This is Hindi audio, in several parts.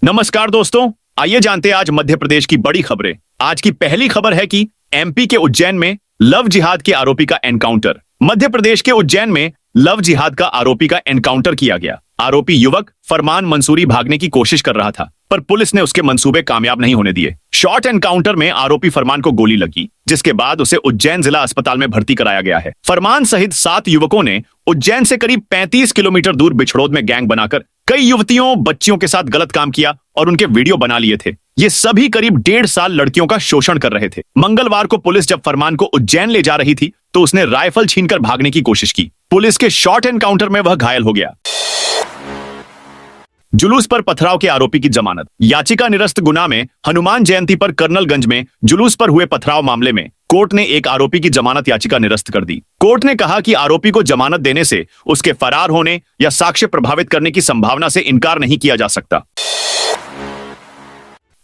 नमस्कार दोस्तों, आइए जानते हैं आज मध्य प्रदेश की बड़ी खबरें। आज की पहली खबर है कि एमपी के उज्जैन में लव जिहाद के आरोपी का एनकाउंटर। मध्य प्रदेश के उज्जैन में लव जिहाद का आरोपी का एनकाउंटर किया गया। आरोपी युवक फरमान मंसूरी भागने की कोशिश कर रहा था, पर पुलिस ने उसके मंसूबे कामयाब नहीं होने दिए। शॉर्ट एनकाउंटर में आरोपी फरमान को गोली लगी, जिसके बाद उसे उज्जैन जिला अस्पताल में भर्ती कराया गया है। फरमान सहित 7 युवकों ने उज्जैन से करीब 35 किलोमीटर दूर बिछड़ोद में गैंग बनाकर कई युवतियों बच्चियों के साथ गलत काम किया और उनके वीडियो बना लिए थे। ये सभी करीब 1.5 साल लड़कियों का शोषण कर रहे थे। मंगलवार को पुलिस जब फरमान को उज्जैन ले जा रही थी तो उसने राइफल छीनकर भागने की कोशिश की। पुलिस के शॉर्ट एनकाउंटर में वह घायल हो गया। जुलूस पर पथराव के आरोपी की जमानत। याचिका निरस्त गुना में हनुमान जयंती पर कर्नलगंज में जुलूस पर हुए पथराव मामले में कोर्ट ने एक आरोपी की जमानत याचिका निरस्त कर दी। कोर्ट ने कहा कि आरोपी को जमानत देने से उसके फरार होने या साक्ष्य प्रभावित करने की संभावना से इनकार नहीं किया जा सकता।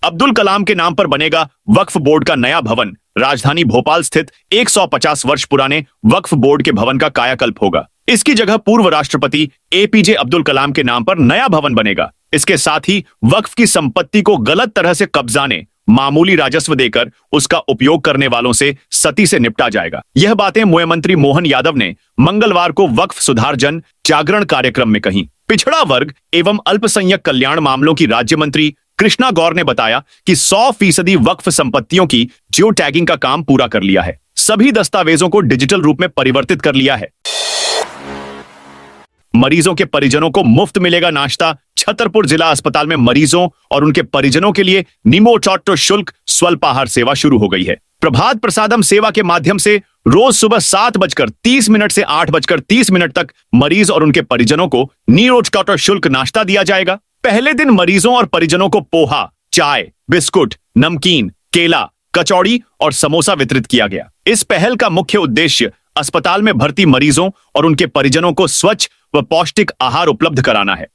अब्दुल कलाम के नाम पर बनेगा वक्फ बोर्ड का नया भवन। राजधानी भोपाल स्थित 150 वर्ष पुराने वक्फ बोर्ड के भवन का कायाकल्प होगा। इसकी जगह पूर्व राष्ट्रपति एपीजे अब्दुल कलाम के नाम पर नया भवन बनेगा। इसके साथ ही वक्फ की संपत्ति को गलत तरह से कब्जाने मामूली राजस्व देकर उसका उपयोग करने वालों से सती से निपटा जाएगा। यह बातें मुख्य मंत्री मोहन यादव ने मंगलवार को वक्फ सुधार जन जागरण कार्यक्रम में कही। पिछड़ा वर्ग एवं अल्पसंख्यक कल्याण मामलों की राज्य मंत्री कृष्णा गौर ने बताया कि 100% वक्फ संपत्तियों की जियो टैगिंग का काम पूरा कर लिया है। सभी दस्तावेजों को डिजिटल रूप में परिवर्तित कर लिया है। मरीजों के परिजनों को मुफ्त मिलेगा नाश्ता। छतरपुर जिला अस्पताल में मरीजों और उनके परिजनों के लिए निमोटॉटो शुल्क स्वल्पाहार सेवा शुरू हो गई है। प्रभात प्रसादम सेवा के माध्यम से रोज सुबह 7:30 से 8:30 तक मरीज और उनके परिजनों को निमोटॉटो शुल्क नाश्ता दिया जाएगा। पहले दिन मरीजों और परिजनों को पोहा, चाय, बिस्कुट, नमकीन, केला, कचौड़ी और समोसा वितरित किया गया। इस पहल का मुख्य उद्देश्य अस्पताल में भर्ती मरीजों और उनके परिजनों को स्वच्छ व पौष्टिक आहार उपलब्ध कराना है।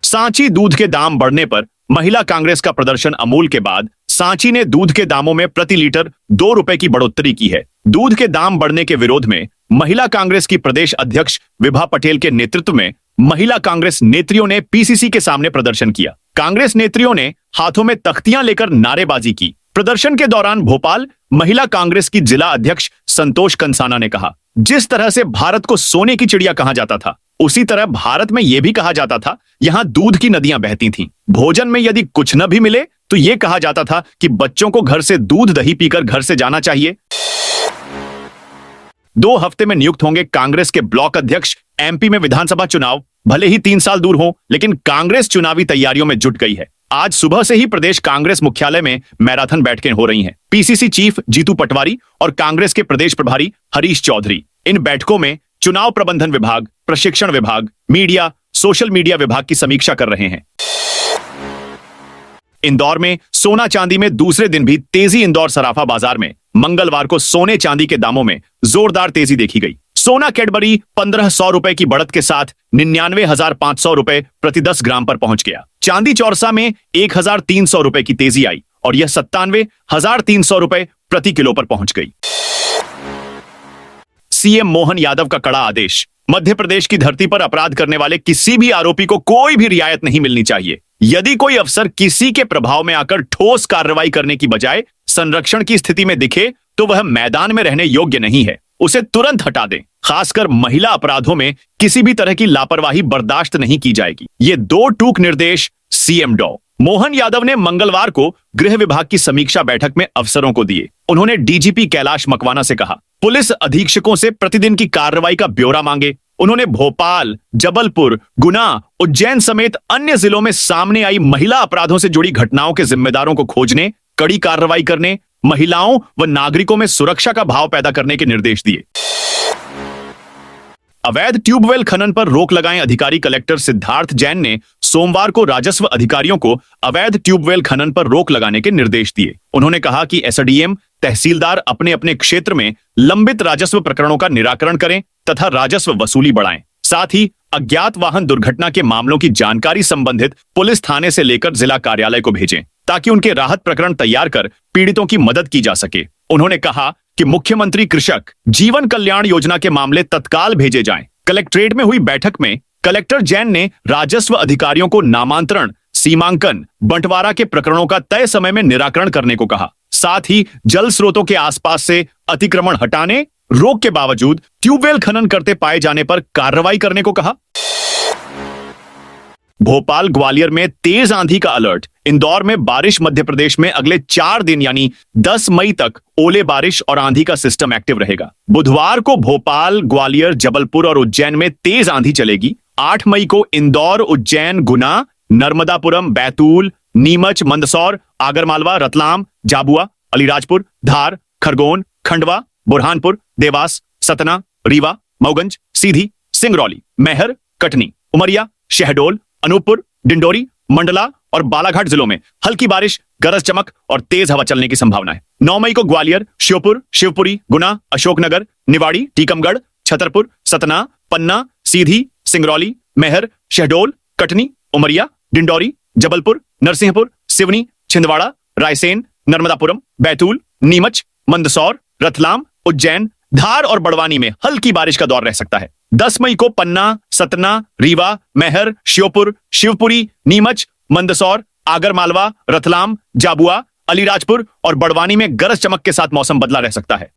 सांची दूध के दाम बढ़ने पर महिला कांग्रेस का प्रदर्शन। अमूल के बाद सांची ने दूध के दामों में प्रति लीटर 2 रुपए की बढ़ोतरी की है। दूध के दाम बढ़ने के विरोध में महिला कांग्रेस की प्रदेश अध्यक्ष विभा पटेल के नेतृत्व में महिला कांग्रेस नेत्रियों ने पीसीसी के सामने प्रदर्शन किया। कांग्रेस नेत्रियों ने हाथों में तख्तियां लेकर नारेबाजी की। प्रदर्शन के दौरान भोपाल महिला कांग्रेस की जिला अध्यक्ष संतोष कंसाना ने कहा, जिस तरह से भारत को सोने की चिड़िया कहा जाता था, उसी तरह भारत में यह भी कहा जाता था यहां दूध की नदियां बहती थीं। भोजन में यदि कुछ न भी मिले तो यह कहा जाता था कि बच्चों को घर से दूध दही पीकर घर से जाना चाहिए। 2 हफ्ते में नियुक्त होंगे कांग्रेस के ब्लॉक अध्यक्ष। एमपी में विधानसभा चुनाव भले ही 3 साल दूर हो, लेकिन कांग्रेस चुनावी तैयारियों में जुट गई है। आज सुबह से ही प्रदेश कांग्रेस मुख्यालय में मैराथन बैठकें हो रही हैं। पीसीसी चीफ जीतू पटवारी और कांग्रेस के प्रदेश प्रभारी हरीश चौधरी इन बैठकों में चुनाव प्रबंधन विभाग, प्रशिक्षण विभाग, मीडिया, सोशल मीडिया विभाग की समीक्षा कर रहे हैं। इंदौर में सोना चांदी में दूसरे दिन भी तेजी। इंदौर सराफा बाजार में मंगलवार को सोने चांदी के दामों में जोरदार तेजी देखी गई। सोना कैडबरी 1500 रुपए की बढ़त के साथ 99,500 रुपए प्रति 10 ग्राम पर पहुंच गया। चांदी चौरसा में 1,300 रुपए की तेजी आई और यह 97,300 रुपए प्रति किलो पर पहुंच गई। सीएम मोहन यादव का कड़ा आदेश। मध्य प्रदेश की धरती पर अपराध करने वाले किसी भी आरोपी को कोई भी रियायत नहीं मिलनी चाहिए। यदि कोई अफसर किसी के प्रभाव में आकर ठोस कार्रवाई करने की बजाय संरक्षण की स्थिति में दिखे तो वह मैदान में रहने योग्य नहीं है। उसे तुरंत हटा दें। खासकर महिला अपराधों में किसी भी तरह की लापरवाही बर्दाश्त नहीं की जाएगी। ये 2 टूक निर्देश सीएम डॉ मोहन यादव ने मंगलवार को गृह विभाग की समीक्षा बैठक में अफसरों को दिए। उन्होंने डीजीपी कैलाश मकवाना से कहा, पुलिस अधीक्षकों से प्रतिदिन की कार्रवाई का ब्यौरा मांगे। उन्होंने भोपाल, जबलपुर, गुना, उज्जैन समेत अन्य जिलों में सामने आई महिला अपराधों से जुड़ी घटनाओं के जिम्मेदारों को खोजने, कड़ी कार्रवाई करने, महिलाओं व नागरिकों में सुरक्षा का भाव पैदा करने के निर्देश दिए। अवैध ट्यूबवेल खनन पर रोक लगाएं। अधिकारी कलेक्टर सिद्धार्थ जैन ने सोमवार को राजस्व अधिकारियों को अवैध ट्यूबवेल खनन पर रोक लगाने के निर्देश दिए। उन्होंने कहा कि एसडीएम, तहसीलदार अपने अपने क्षेत्र में लंबित राजस्व प्रकरणों का निराकरण करें तथा राजस्व वसूली बढ़ाएं। साथ ही अज्ञात वाहन दुर्घटना के मामलों की जानकारी संबंधित पुलिस थाने से लेकर जिला कार्यालय को भेजें, ताकि उनके राहत प्रकरण तैयार कर पीड़ितों की मदद की जा सके। उन्होंने कहा कि मुख्यमंत्री कृषक जीवन कल्याण योजना के मामले तत्काल भेजे जाएं। कलेक्ट्रेट में हुई बैठक में कलेक्टर जैन ने राजस्व अधिकारियों को नामांतरण, सीमांकन, बंटवारा के प्रकरणों का तय समय में निराकरण करने को कहा। साथ ही जल स्रोतों के आसपास से अतिक्रमण हटाने, रोक के बावजूद ट्यूबवेल खनन करते पाए जाने पर कार्रवाई करने को कहा। भोपाल ग्वालियर में तेज आंधी का अलर्ट। इंदौर में बारिश। मध्य प्रदेश में अगले 4 दिन यानी 10 मई तक ओले बारिश और आंधी का सिस्टम एक्टिव रहेगा। बुधवार को भोपाल, ग्वालियर, जबलपुर और उज्जैन में तेज आंधी चलेगी। 8 मई को इंदौर, उज्जैन, गुना, नर्मदापुरम, बैतूल, नीमच, मंदसौर, आगरमालवा, रतलाम, झाबुआ, अलीराजपुर, धार, खरगोन, खंडवा, बुरहानपुर, देवास, सतना, रीवा, मऊगंज, सीधी, सिंगरौली, मैहर, कटनी, उमरिया, शहडोल, अनूपपुर, डिंडोरी, मंडला और बालाघाट जिलों में हल्की बारिश, गरज चमक और तेज हवा चलने की संभावना है। 9 मई को ग्वालियर, श्योपुर, शिवपुरी, गुना, अशोकनगर, निवाड़ी, टीकमगढ़, छतरपुर, सतना, पन्ना, सीधी, सिंगरौली, मैहर, शहडोल, कटनी, उमरिया, डिंडोरी, जबलपुर, नरसिंहपुर, सिवनी, छिंदवाड़ा, रायसेन, नर्मदापुरम, बैतूल, नीमच, मंदसौर, रतलाम, उज्जैन, धार और बड़वानी में हल्की बारिश का दौर रह सकता है। 10 मई को पन्ना, सतना, रीवा, मैहर, श्योपुर, शिवपुरी, नीमच, मंदसौर, आगरमालवा, रतलाम, झाबुआ, अलीराजपुर और बड़वानी में गरज चमक के साथ मौसम बदला रह सकता है।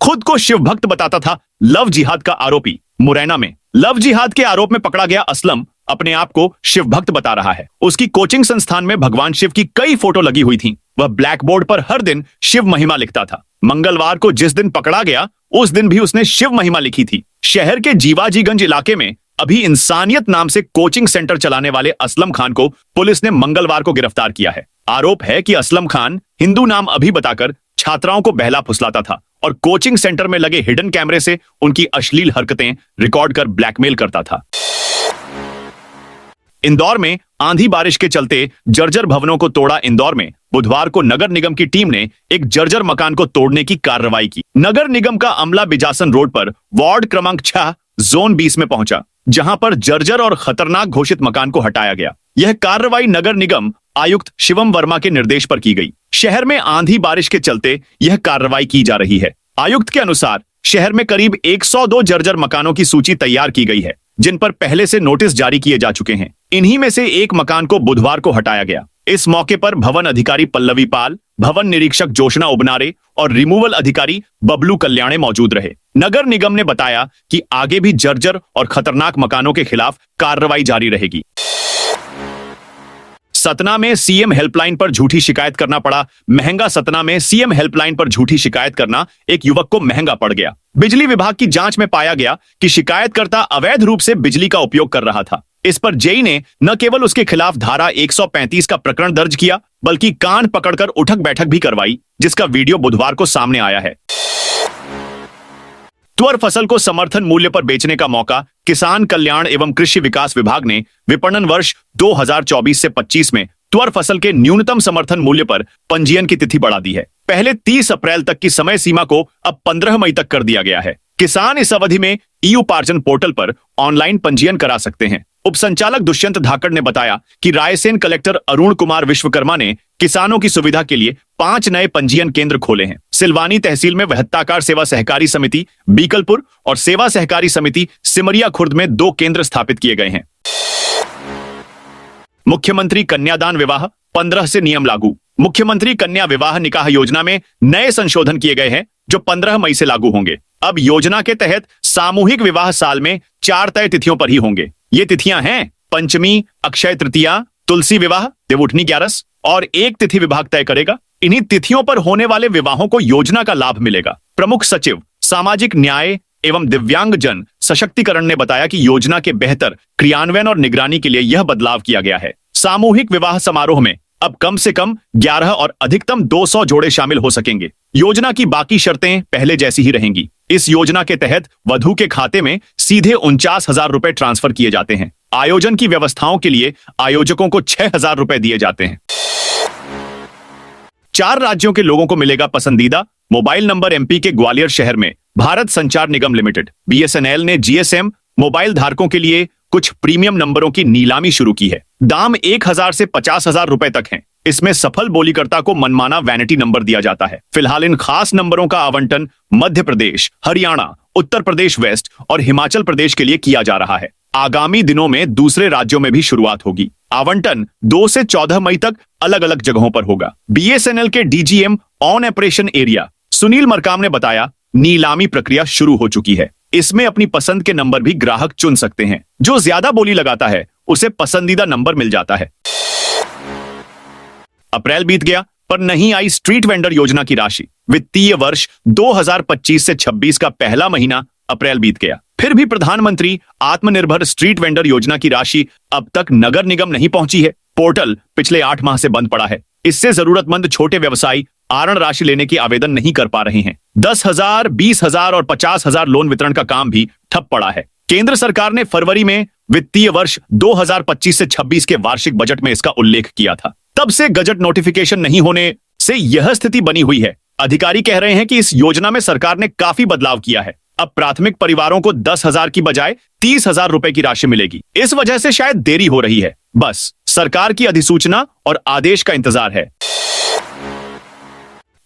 खुद को शिव भक्त बताता था लव जिहाद का आरोपी। मुरैना में लव जिहाद के आरोप में पकड़ा गया असलम अपने आप को शिव भक्त बता रहा है। उसकी कोचिंग संस्थान में भगवान शिव की कई फोटो लगी हुई थी। वह ब्लैक बोर्ड पर हर दिन शिव महिमा लिखता था। मंगलवार को जिस दिन पकड़ा गया उस दिन भी उसने शिव महिमा लिखी थी। शहर के जीवाजीगंज इलाके में अभी इंसानियत नाम से कोचिंग सेंटर चलाने वाले असलम खान को पुलिस ने मंगलवार को गिरफ्तार किया है। आरोप है कि असलम खान हिंदू नाम अभी बताकर छात्राओं को बहला फुसलाता था और कोचिंग सेंटर में लगे हिडन कैमरे से उनकी अश्लील हरकतें रिकॉर्ड कर ब्लैकमेल करता था। इंदौर में आंधी बारिश के चलते जर्जर भवनों को तोड़ा। इंदौर में बुधवार को नगर निगम की टीम ने एक जर्जर मकान को तोड़ने की कार्रवाई की। नगर निगम का अमला बिजासन रोड पर वार्ड क्रमांक 6 जोन 20 में पहुंचा, जहां पर जर्जर और खतरनाक घोषित मकान को हटाया गया। यह कार्रवाई नगर निगम आयुक्त शिवम वर्मा के निर्देश पर की गई। शहर में आंधी बारिश के चलते यह कार्रवाई की जा रही है। आयुक्त के अनुसार शहर में करीब 102 जर्जर मकानों की सूची तैयार की गई है, जिन पर पहले से नोटिस जारी किए जा चुके हैं। इन्हीं में से एक मकान को बुधवार को हटाया गया। इस मौके पर भवन अधिकारी पल्लवी पाल, भवन निरीक्षक जोशना उबनारे और रिमूवल अधिकारी बबलू कल्याणे मौजूद रहे। नगर निगम ने बताया कि आगे भी जर्जर और खतरनाक मकानों के खिलाफ कार्रवाई जारी रहेगी। सतना में सीएम हेल्पलाइन पर झूठी शिकायत करना पड़ा महंगा। सतना में सीएम हेल्पलाइन पर झूठी शिकायत करना एक युवक को महंगा पड़ गया। बिजली विभाग की जांच में पाया गया कि शिकायतकर्ता अवैध रूप से बिजली का उपयोग कर रहा था। इस पर जेई ने न केवल उसके खिलाफ धारा 135 का प्रकरण दर्ज किया, बल्कि कान पकड़कर उठक बैठक भी करवाई, जिसका वीडियो बुधवार को सामने आया है। तुअर फसल को समर्थन मूल्य पर बेचने का मौका। किसान कल्याण एवं कृषि विकास विभाग ने विपणन वर्ष 2024 से 25 में तुअर फसल के न्यूनतम समर्थन मूल्य पर पंजीयन की तिथि बढ़ा दी है। पहले 30 अप्रैल तक की समय सीमा को अब 15 मई तक कर दिया गया है। किसान इस अवधि में ई-उपार्जन पोर्टल पर ऑनलाइन पंजीयन करा सकते हैं। उप संचालक दुष्यंत धाकड़ ने बताया कि रायसेन कलेक्टर अरुण कुमार विश्वकर्मा ने किसानों की सुविधा के लिए 5 नए पंजीयन केंद्र खोले हैं। सिलवानी तहसील में वहत्ताकार सेवा सहकारी समिति बीकलपुर और सेवा सहकारी समिति सिमरिया खुर्द में 2 केंद्र स्थापित किए गए हैं। मुख्यमंत्री कन्यादान विवाह 15 से नियम लागू। मुख्यमंत्री कन्या विवाह निकाह योजना में नए संशोधन किए गए हैं, जो 15 मई से लागू होंगे। अब योजना के तहत सामूहिक विवाह साल में 4 तय तिथियों पर ही होंगे। ये तिथियां हैं पंचमी, अक्षय तृतीया, तुलसी विवाह, देवउठनी 11 और एक तिथि विभाग तय करेगा। इन्हीं तिथियों पर होने वाले विवाहों को योजना का लाभ मिलेगा। प्रमुख सचिव सामाजिक न्याय एवं दिव्यांग जन सशक्तिकरण ने बताया कि योजना के बेहतर क्रियान्वयन और निगरानी के लिए यह बदलाव किया गया है। सामूहिक विवाह समारोह में अब कम से कम 11 और अधिकतम 200 जोड़े शामिल हो सकेंगे। योजना की बाकी शर्तें पहले जैसी ही रहेंगी। इस योजना के तहत वधू के खाते में सीधे 49,000 रुपए ट्रांसफर किए जाते हैं। आयोजन की व्यवस्थाओं के लिए आयोजकों को 6,000 रुपए दिए जाते हैं। 4 राज्यों के लोगों को मिलेगा पसंदीदा मोबाइल नंबर। एमपी के ग्वालियर शहर में भारत संचार निगम लिमिटेड बीएसएनएल ने जीएसएम मोबाइल धारकों के लिए कुछ प्रीमियम नंबरों की नीलामी शुरू की है। दाम 1,000 से 50,000 रुपए तक हैं। इसमें सफल बोलीकर्ता को मनमाना वैनिटी नंबर दिया जाता है। फिलहाल इन खास नंबरों का आवंटन मध्य प्रदेश, हरियाणा, उत्तर प्रदेश वेस्ट और हिमाचल प्रदेश के लिए किया जा रहा है। आगामी दिनों में दूसरे राज्यों में भी शुरुआत होगी। आवंटन 2 से 14 मई तक अलग अलग जगहों पर होगा। बीएसएनएल के DGM on operation area Sunil Markam ने बताया, नीलामी प्रक्रिया शुरू हो चुकी है। इसमें अपनी पसंद के नंबर भी ग्राहक चुन सकते हैं। जो ज्यादा बोली लगाता है उसे पसंदीदा नंबर मिल जाता है। अप्रैल बीत गया पर नहीं आई स्ट्रीट वेंडर योजना की राशि। वित्तीय वर्ष 2025 से 26 का पहला महीना अप्रैल बीत गया, फिर भी प्रधानमंत्री आत्मनिर्भर स्ट्रीट वेंडर योजना की राशि अब तक नगर निगम नहीं पहुंची है। पोर्टल पिछले 8 माह से बंद पड़ा है। इससे जरूरतमंद छोटे व्यवसायी आरण राशि लेने की आवेदन नहीं कर पा रहे हैं। 10,000, 20,000 और 50,000 लोन वितरण का काम भी ठप पड़ा है। केंद्र सरकार ने फरवरी में वित्तीय वर्ष 2025 से 26 के वार्षिक बजट में इसका उल्लेख किया था। तब से गजट नोटिफिकेशन नहीं होने से यह स्थिति बनी हुई है। अधिकारी कह रहे हैं कि इस योजना में सरकार ने काफी बदलाव किया है। अब प्राथमिक परिवारों को 10,000 की बजाय 30,000 रुपए की राशि मिलेगी। इस वजह से शायद देरी हो रही है। बस सरकार की अधिसूचना और आदेश का इंतजार है।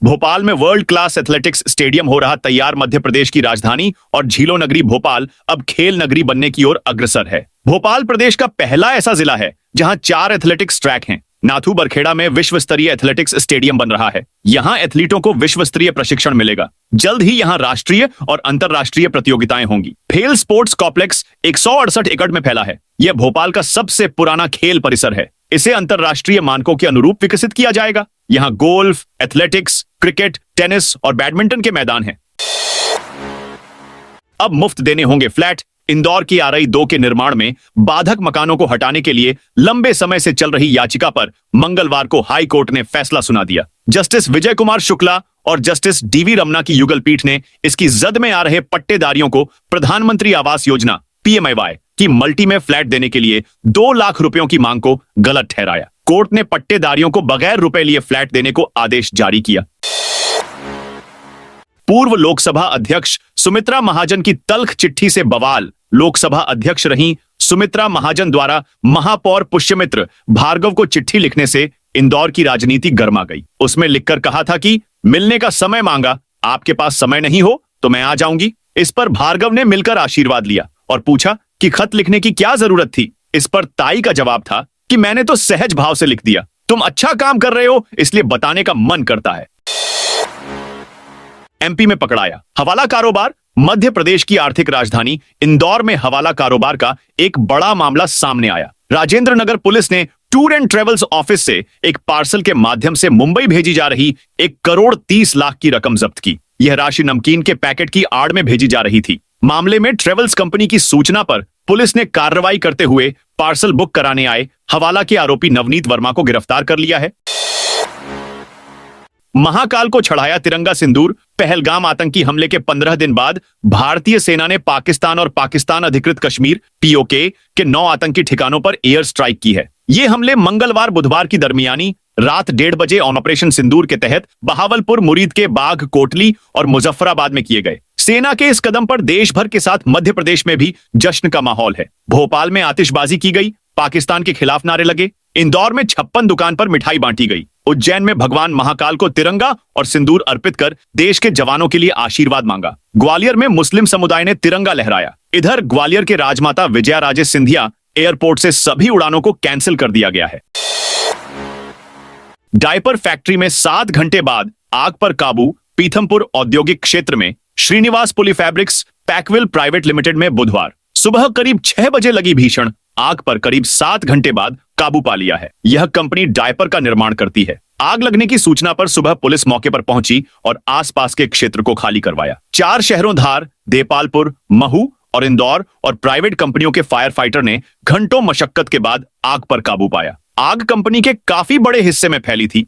भोपाल में वर्ल्ड क्लास एथलेटिक्स स्टेडियम हो रहा तैयार। मध्य प्रदेश की राजधानी और झीलों नगरी भोपाल अब खेल नगरी बनने की ओर अग्रसर है। भोपाल प्रदेश का पहला ऐसा जिला है जहां 4 एथलेटिक्स ट्रैक हैं। नाथू बरखेड़ा में विश्व स्तरीय एथलेटिक्स स्टेडियम बन रहा है। यहां एथलीटों को विश्व स्तरीय प्रशिक्षण मिलेगा। जल्द ही यहां राष्ट्रीय और अंतरराष्ट्रीय प्रतियोगिताएं होंगी। फेल स्पोर्ट्स कॉम्प्लेक्स 168 एकड़ में फैला है। यह भोपाल का सबसे पुराना खेल परिसर है। इसे अंतरराष्ट्रीय मानकों के अनुरूप विकसित किया जाएगा। यहां गोल्फ, एथलेटिक्स, क्रिकेट, टेनिस और बैडमिंटन के मैदान हैं। अब मुफ्त देने होंगे फ्लैट। इंदौर की आरई 2 के निर्माण में बाधक मकानों को हटाने के लिए लंबे समय से चल रही याचिका पर मंगलवार को हाई कोर्ट ने फैसला सुना दिया। जस्टिस विजय कुमार शुक्ला और जस्टिस डीवी रमना की युगल पीठ ने इसकी जद में आ रहे पट्टेदारियों को प्रधानमंत्री आवास योजना PMAY की मल्टी में फ्लैट देने के लिए 2 लाख रुपयों की मांग को गलत ठहराया। कोर्ट ने पट्टेदारियों को बगैर रुपए लिए फ्लैट देने को आदेश जारी किया। पूर्व लोकसभा अध्यक्ष सुमित्रा महाजन की तल्ख चिट्ठी से बवाल। लोकसभा अध्यक्ष रहीं सुमित्रा महाजन द्वारा महापौर पुष्यमित्र भार्गव को चिट्ठी लिखने से इंदौर की राजनीति गर्मा गई। उसमें लिखकर कहा था कि मिलने का समय मांगा, आपके पास समय नहीं हो तो मैं आ जाऊंगी। इस पर भार्गव ने मिलकर आशीर्वाद लिया और पूछा कि खत लिखने की क्या जरूरत थी। इस पर ताई का जवाब था कि मैंने तो सहज भाव से लिख दिया। तुम अच्छा काम कर रहे हो इसलिए बताने का मन करता है। MP में पकड़ाया हवाला कारोबार। मध्य प्रदेश की आर्थिक राजधानी इंदौर में हवाला कारोबार का एक बड़ा मामला सामने आया। राजेंद्र नगर पुलिस ने टूर एंड ट्रेवल्स ऑफिस से एक पार्सल के माध्यम से मुंबई भेजी जा रही 1,30,00,000 की रकम जब्त की। यह राशि नमकीन के पैकेट की आड़ में भेजी जा रही थी। मामले में ट्रेवल्स कंपनी की सूचना पर पुलिस ने कार्रवाई करते हुए पार्सल बुक कराने आए हवाला के आरोपी नवनीत वर्मा को गिरफ्तार कर लिया है। महाकाल को चढ़ाया तिरंगा सिंदूर। पहलगाम आतंकी हमले के 15 दिन बाद भारतीय सेना ने पाकिस्तान और पाकिस्तान अधिकृत कश्मीर POK के 9 आतंकी ठिकानों पर एयर स्ट्राइक की है। ये हमले मंगलवार बुधवार की दरमियानी रात 1:30 बजे ऑपरेशन सिंदूर के तहत बहावलपुर, मुरीद के बाग, कोटली और मुजफ्फराबाद में किए गए। सेना के इस कदम पर देश भर के साथ मध्य प्रदेश में भी जश्न का माहौल है। भोपाल में आतिशबाजी की गई, पाकिस्तान के खिलाफ नारे लगे। इंदौर में 56 दुकान पर मिठाई बांटी गई। उज्जैन में भगवान महाकाल को तिरंगा और सिंदूर अर्पित कर देश के जवानों के लिए आशीर्वाद मांगा। ग्वालियर में मुस्लिम समुदाय ने तिरंगा लहराया। इधर ग्वालियर के राजमाता विजया राजे सिंधिया एयरपोर्ट से सभी उड़ानों को कैंसिल कर दिया गया है। डायपर फैक्ट्री में 7 घंटे बाद आग पर काबू। पीथमपुर औद्योगिक क्षेत्र में श्रीनिवास पॉलीफैब्रिक्स पैकविल प्राइवेट लिमिटेड में बुधवार सुबह करीब 6 बजे लगी भीषण आग पर करीब 7 घंटे बाद काबू पा लिया है। यह कंपनी डायपर का निर्माण करती है। आग लगने की सूचना पर सुबह पुलिस मौके पर पहुंची और आसपास के क्षेत्र को खाली करवाया। 4 शहरों धार, देपालपुर, महू और इंदौर और प्राइवेट कंपनियों के फायर फाइटर ने घंटों मशक्कत के बाद आग पर काबू पाया। आग कंपनी के काफी बड़े हिस्से में फैली थी।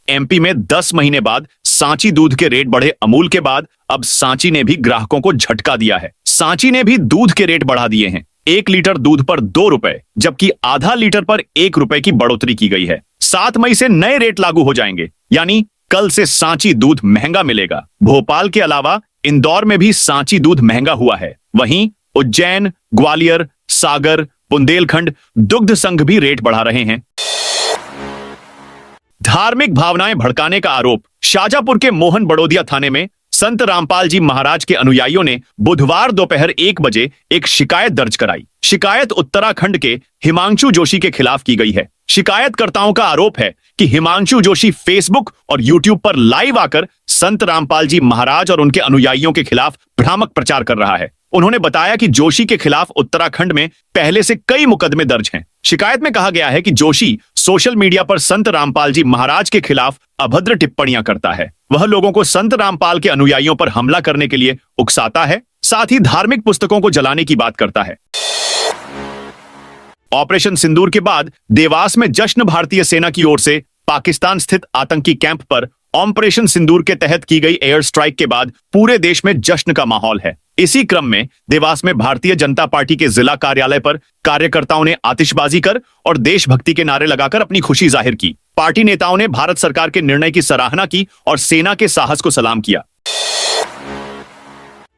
MP में 10 महीने बाद सांची दूध के रेट बढ़े। अमूल के बाद अब सांची ने भी ग्राहकों को झटका दिया है। सांची ने भी दूध के रेट बढ़ा दिए हैं। 1 लीटर दूध पर 2 रुपए जबकि आधा लीटर पर 1 रुपए की बढ़ोतरी की गई है। 7 मई से नए रेट लागू हो जाएंगे, यानी कल से सांची दूध महंगा मिलेगा। भोपाल के अलावा इंदौर में भी सांची दूध महंगा हुआ है। वहीं उज्जैन, ग्वालियर, सागर, बुंदेलखंड दुग्ध संघ भी रेट बढ़ा रहे हैं। धार्मिक भावनाएं भड़काने का आरोप। शाजापुर के मोहन बड़ोदिया थाने में संत रामपाल जी महाराज के अनुयायियों ने बुधवार दोपहर 1 बजे एक शिकायत दर्ज कराई। शिकायत उत्तराखंड के हिमांशु जोशी के खिलाफ की गई है। शिकायतकर्ताओं का आरोप है कि हिमांशु जोशी फेसबुक और यूट्यूब पर लाइव आकर संत रामपाल जी महाराज और उनके अनुयायियों के खिलाफ भ्रामक प्रचार कर रहा है। उन्होंने बताया कि जोशी के खिलाफ उत्तराखंड में पहले से कई मुकदमे दर्ज हैं। शिकायत में कहा गया है कि जोशी सोशल मीडिया पर संत रामपाल जी महाराज के खिलाफ अभद्र टिप्पणियां करता है। वह लोगों को संत रामपाल के अनुयायियों पर हमला करने के लिए उकसाता है, साथ ही धार्मिक पुस्तकों को जलाने की बात करता है। ऑपरेशन सिंदूर के बाद देवास में जश्न। भारतीय सेना की ओर से पाकिस्तान स्थित आतंकी कैंप पर ऑपरेशन सिंदूर के तहत की गई एयर स्ट्राइक के बाद पूरे देश में जश्न का माहौल है। इसी क्रम में देवास में भारतीय जनता पार्टी के जिला कार्यालय पर कार्यकर्ताओं ने आतिशबाजी कर और देशभक्ति के नारे लगाकर अपनी खुशी जाहिर की। पार्टी नेताओं ने भारत सरकार के निर्णय की सराहना की और सेना के साहस को सलाम किया।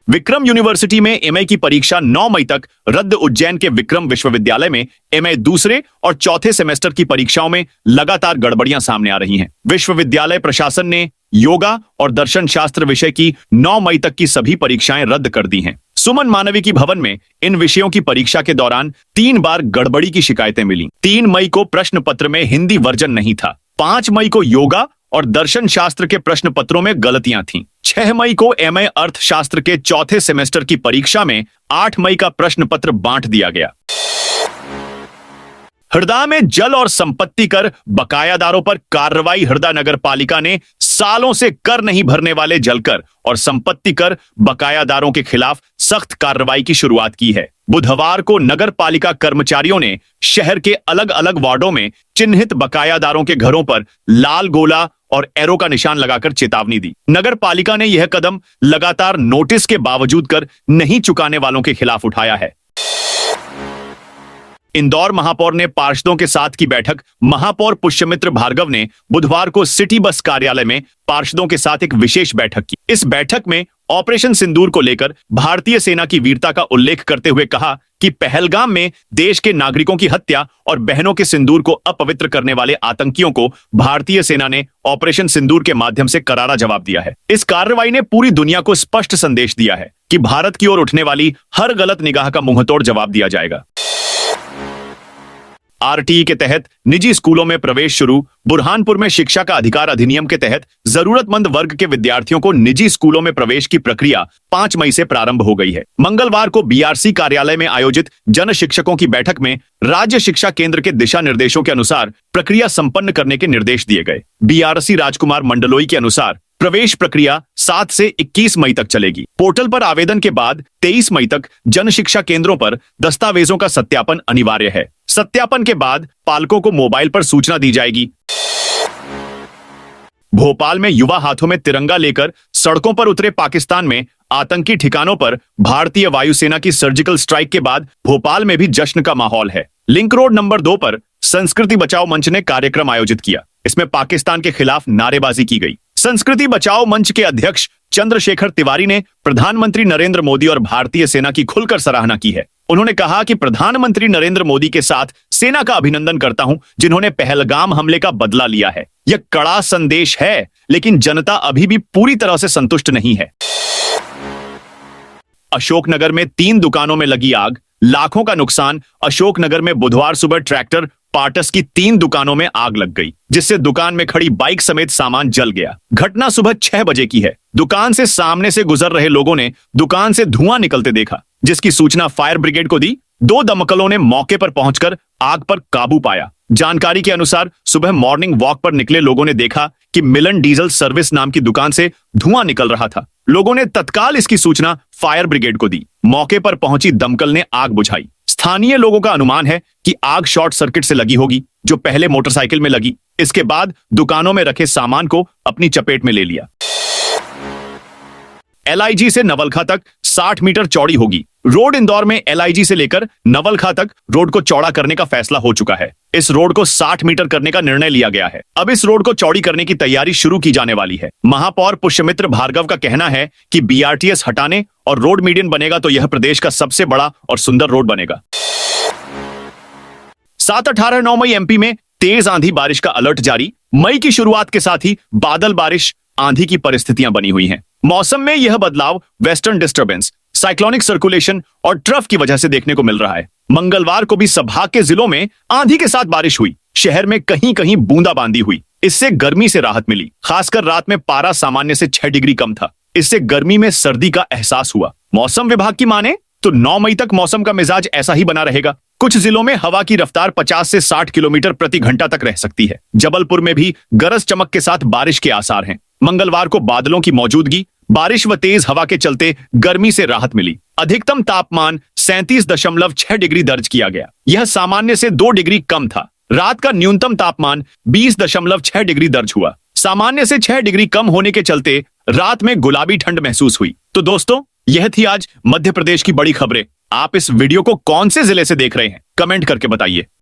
विक्रम यूनिवर्सिटी में एमए की परीक्षा 9 मई तक रद्द। उज्जैन के विक्रम विश्वविद्यालय में एमए दूसरे और चौथे सेमेस्टर की परीक्षाओं में लगातार गड़बड़ियां सामने आ रही हैं। विश्वविद्यालय प्रशासन ने योगा और दर्शन शास्त्र विषय की 9 मई तक की सभी परीक्षाएं रद्द कर दी हैं। सुमन मानविकी भवन में इन विषयों की परीक्षा के दौरान 3 बार गड़बड़ी की शिकायतें मिली। 3 मई को प्रश्न पत्र में हिंदी वर्जन नहीं था। 5 मई को योगा और दर्शन शास्त्र के प्रश्न पत्रों में गलतियां थीं। 6 मई को एमए अर्थशास्त्र के चौथे सेमेस्टर की परीक्षा में 8 मई का प्रश्न पत्र बांट दिया गया। हरदा में जल और संपत्ति कर बकायादारों पर कार्रवाई। हरदा नगर पालिका ने सालों से कर नहीं भरने वाले जलकर और संपत्ति कर बकायादारों के खिलाफ सख्त कार्रवाई की शुरुआत की है। बुधवार को नगर पालिका कर्मचारियों ने शहर के अलग अलग वार्डों में चिन्हित बकायादारों के घरों पर लाल गोला और एरो का निशान लगाकर चेतावनी दी। नगर पालिका ने यह कदम लगातार नोटिस के बावजूद कर नहीं चुकाने वालों के खिलाफ उठाया है। इंदौर महापौर ने पार्षदों के साथ की बैठक। महापौर पुष्यमित्र भार्गव ने बुधवार को सिटी बस कार्यालय में पार्षदों के साथ एक विशेष बैठक की। इस बैठक में ऑपरेशन सिंदूर को लेकर भारतीय सेना की वीरता का उल्लेख करते हुए कहा कि पहलगाम में देश के नागरिकों की हत्या और बहनों के सिंदूर को अपवित्र करने वाले आतंकियों को भारतीय सेना ने ऑपरेशन सिंदूर के माध्यम से करारा जवाब दिया है। इस कार्रवाई ने पूरी दुनिया को स्पष्ट संदेश दिया है कि भारत की ओर उठने वाली हर गलत निगाह का मुंहतोड़ जवाब दिया जाएगा। आरटीई के तहत निजी स्कूलों में प्रवेश शुरू। बुरहानपुर में शिक्षा का अधिकार अधिनियम के तहत जरूरतमंद वर्ग के विद्यार्थियों को निजी स्कूलों में प्रवेश की प्रक्रिया 5 मई से प्रारंभ हो गई है। मंगलवार को बीआरसी कार्यालय में आयोजित जन शिक्षकों की बैठक में राज्य शिक्षा केंद्र के दिशा निर्देशों के अनुसार प्रक्रिया संपन्न करने के निर्देश दिए गए। बीआरसी राजकुमार मंडलोई के अनुसार प्रवेश प्रक्रिया 7 से 21 मई तक चलेगी। पोर्टल पर आवेदन के बाद 23 मई तक जन शिक्षा केंद्रों पर दस्तावेजों का सत्यापन अनिवार्य है। सत्यापन के बाद पालकों को मोबाइल पर सूचना दी जाएगी। भोपाल में युवा हाथों में तिरंगा लेकर सड़कों पर उतरे। पाकिस्तान में आतंकी ठिकानों पर भारतीय वायुसेना की सर्जिकल स्ट्राइक के बाद भोपाल में भी जश्न का माहौल है। लिंक रोड नंबर 2 पर संस्कृति बचाओ मंच ने कार्यक्रम आयोजित किया। इसमें पाकिस्तान के खिलाफ नारेबाजी की गई। संस्कृति बचाओ मंच के अध्यक्ष चंद्रशेखर तिवारी ने प्रधानमंत्री नरेंद्र मोदी और भारतीय सेना की खुलकर सराहना की है। उन्होंने कहा कि प्रधानमंत्री नरेंद्र मोदी के साथ सेना का अभिनंदन करता हूं, जिन्होंने पहलगाम हमले का बदला लिया है। यह कड़ा संदेश है, लेकिन जनता अभी भी पूरी तरह से संतुष्ट नहीं है। अशोकनगर में 3 दुकानों में लगी आग, लाखों का नुकसान। अशोकनगर में बुधवार सुबह ट्रैक्टर पार्ट्स की 3 दुकानों में आग लग गई, जिससे दुकान में खड़ी बाइक समेत सामान जल गया। घटना सुबह 6 बजे की है। दुकान से सामने से गुजर रहे लोगों ने दुकान से धुआं निकलते देखा, जिसकी सूचना फायर ब्रिगेड को दी। 2 दमकलों ने मौके पर पहुंचकर आग पर काबू पाया। जानकारी के अनुसार सुबह मॉर्निंग वॉक पर निकले लोगों ने देखा कि मिलन डीजल सर्विस नाम की दुकान से धुआं निकल रहा था। लोगों ने तत्काल इसकी सूचना फायर ब्रिगेड को दी। मौके पर पहुंची दमकल ने आग बुझाई। स्थानीय लोगों का अनुमान है कि आग शॉर्ट सर्किट से लगी होगी, जो पहले मोटरसाइकिल में लगी। इसके बाद दुकानों में रखे सामान को अपनी चपेट में ले लिया। एलआईजी से नवलखा तक 60 मीटर चौड़ी होगी। रोड इंदौर में LIG से लेकर नवलखा तक रोड को चौड़ा करने का फैसला हो चुका है। इस रोड को 60 मीटर करने का निर्णय लिया गया है। अब इस रोड को चौड़ी करने की तैयारी शुरू की जाने वाली है। महापौर पुष्यमित्र भार्गव का कहना है कि BRTS हटाने और रोड मीडियन बनेगा तो यह प्रदेश का सबसे बड़ा और सुंदर रोड बनेगा। 7, 18, 9 मई MP में तेज आंधी बारिश का अलर्ट जारी। मई की शुरुआत के साथ ही बादल बारिश आंधी की परिस्थितियां बनी हुई हैं। मौसम में यह बदलाव वेस्टर्न डिस्टर्बेंस, साइक्लोनिक सर्कुलेशन और ट्रफ की वजह से देखने को मिल रहा है। मंगलवार को भी संभाग के जिलों में आंधी के साथ बारिश हुई। शहर में कहीं कहीं बूंदाबांदी हुई। इससे गर्मी से राहत मिली। खासकर रात में पारा सामान्य से 6 डिग्री कम था। इससे गर्मी में सर्दी का एहसास हुआ। मौसम विभाग की माने तो 9 मई तक मौसम का मिजाज ऐसा ही बना रहेगा। कुछ जिलों में हवा की रफ्तार 50 से 60 किलोमीटर प्रति घंटा तक रह सकती है। जबलपुर में भी गरज चमक के साथ बारिश के आसार हैं। मंगलवार को बादलों की मौजूदगी, बारिश व तेज हवा के चलते गर्मी से राहत मिली। अधिकतम तापमान 37.6 डिग्री दर्ज किया गया। यह सामान्य से 2 डिग्री कम था। रात का न्यूनतम तापमान 20.6 डिग्री दर्ज हुआ। सामान्य से 6 डिग्री कम होने के चलते रात में गुलाबी ठंड महसूस हुई। तो दोस्तों, यह थी आज मध्य प्रदेश की बड़ी खबरें। आप इस वीडियो को कौन से जिले से देख रहे हैं, कमेंट करके बताइए।